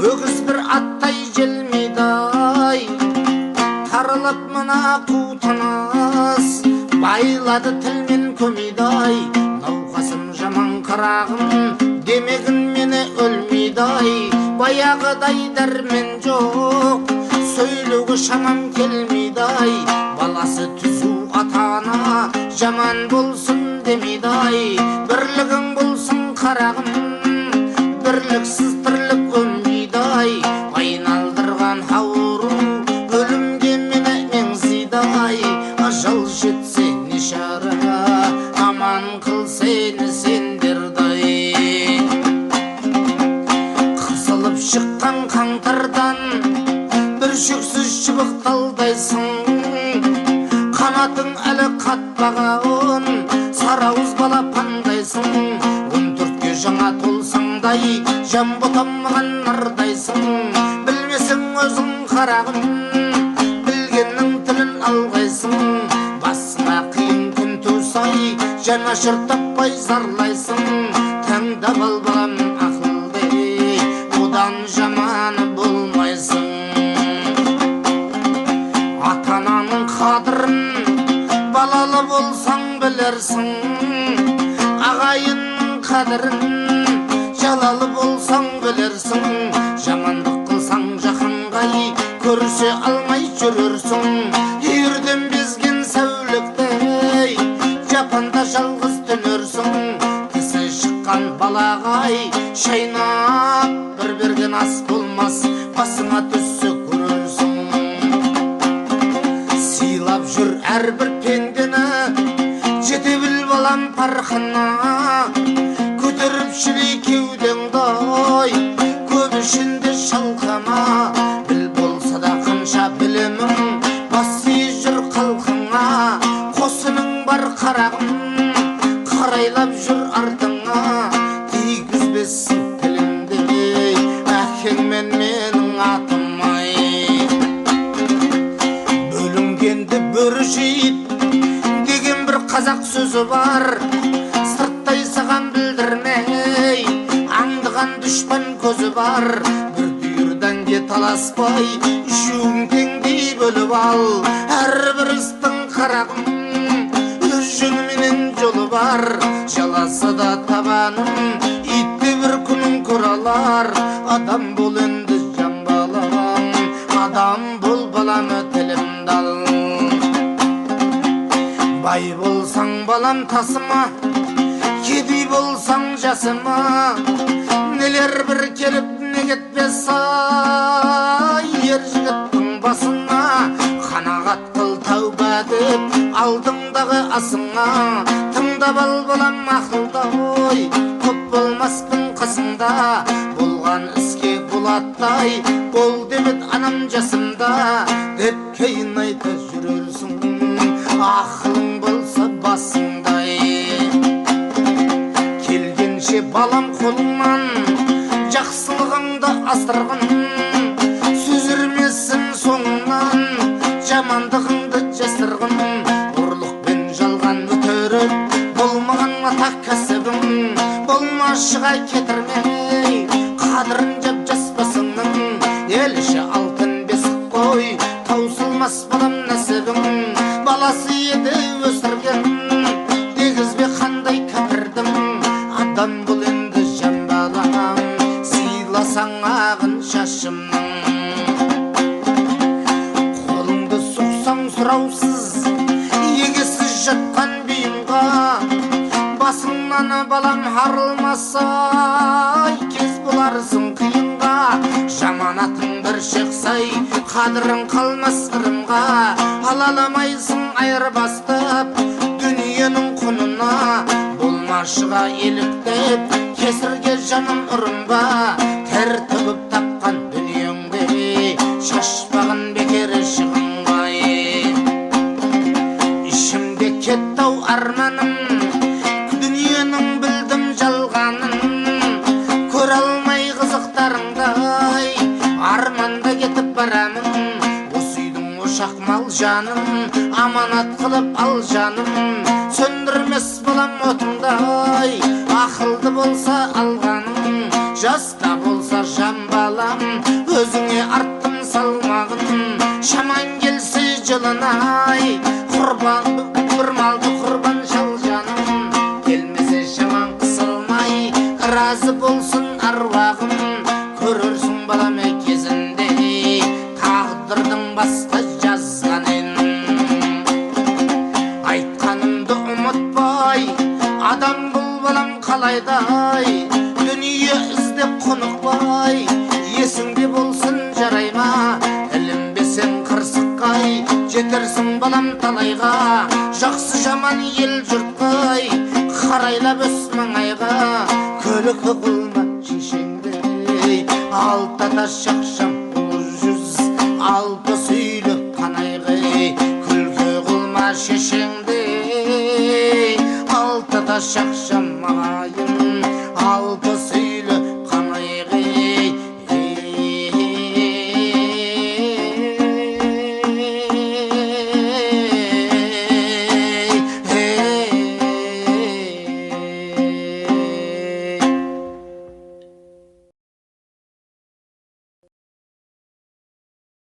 Өгіз бір аттай желмейдай, тарылып мына қутанас, байлады тілмен көмейдай. Науқасым жаман қарағым, демегін мені өлмейдай. Баяғыдай дәрмен жоқ, сөйлеуге шамам келмейдай. Баласы түзу атана, жаман болсын демейдай. Бірлігің болсын қарағым, бірліксіз тірлік өнбейдай. Айналдырған ауру, өлімге мені меңзейдай. Ажал жетсе не шара, аман қыл сені сендердай. Қысылып шыққан қаңтардан бір шөксіз шыбықталдайсың. Қанатың әлі қатпаған сарауыз балапандайсың. 14-ке жаңа толсаңдай жан ботамаған нардайсың. Білмесің өзің қарағым, білгеннің тілін алғайсың. Басыңа қиын күн тусай жанашыр таппай зарлайсың. Таңдап ал балам ақылды, одан жаманы болмайсың. Ата-ананың қадірін балалы болсаң білерсің. Ағайынның қадірін жалалы болсаң білерсің. Жамандық қылсаң жақынғай көрісе алмай жүрерсің. Үйірден безген сәуліктей жапанда жалғыз түнерсің. Тісі шыққан балағай шайнап бір берген ас болмас, басыңа түссе көрерсің. Сыйлап жүр әрбір пендені, жете біл балам парқына. Көтеріп шілей кеудеңдай, көп ішінде шалқама. Біл болса да қанша білімің, басы жүр қалқыңа. Қосының бар қарағым, қарайлап жүр артыңа. Тигізбесін тілімде әкеңмен менің атымай. Бөлінгенді бөрі жейд деген бір қазақ сөзі бар. Сырттай саған білдірмей аңдыған дүшпан көзі бар. Бір түйірден де таласпай үшеуін теңдей бөліп ал. Әрбір істің қарағым өз жөніменен жолы бар. Жаласы да табаным, итте бір күнін көралар. Адам бол енді жан балам, адам бол балам тілімді ал. Бай болсаң балам тасыма, кедей болсаң жасыма. Нелер бір келіп не кетпес ай, ер жігіттің басына. Қанағат қыл тәуба деп алдыңдағы асыңа. Тыңдап ал балам ақылда ой, көп болмаспын қасыңда. Болған іске болаттай бол демет анам жасымда, деп кейін айта жүрерсің. Ақылың болса басыңдай. Келгенше балам қолыңнан жақсылығыңды асырғын. Сүзірмесін соңынан жамандығыңды жасырғын. Ұрлықпен жалған өтеріп болмаған атақ кәсібің. Болмашыға кетірмей қадірін жап жаспасыңның. Елші алтын бесік қой, таусылмас балам нәсібің. Баласы еді өсірген, дегізбе қандай кәпірдім. Адам бұл енді жан балам, сыйласаң ағын шашымның. Қолыңды соқсаң сұраусыз, егесіз жатқан бүйімға. Басыңнан балам арылмаса, кез боларсың қиынға. Жаманатың бір шықсай, қадырың қалмас ырымға. Алаламайсың айырбастап дүниенің құнына. Болмашыға еліктеп кесірге жаным ұрынба. Тер төгіп тапқан дүниеңде шашпағын бекер шығынбай. Ішімде кеттау арманым, дүниенің білдім жалғанын. Көр алмай қызықтарыңдай арманда кетіп барамын. Шақмал жаным, аманат қылып ал жаным. Сөндірмес болам отындай, ақылды болса алғаным. Жаста болса жан балам, жылынай құрбан бір малды құрбан шал жаным келмесе шаман қысылмай разы болсын аруағым көрерсің балам кезінде тағдырдың басқа жазғанын айтқанымды ұмытпай адам бұл балам қалайдай дүние іздеп құнықпай есіңде болсын жарай ма ілінбесең қырсыққай жетерсің балам талайға жақсы жаман ел жұртқай қарайлап өс маңайға күлкі қылма шешеңдей алты ата шақшам ұлы жүз алты сүйлі қанайғай күлкі қылма шешеңдей алты ата шақшам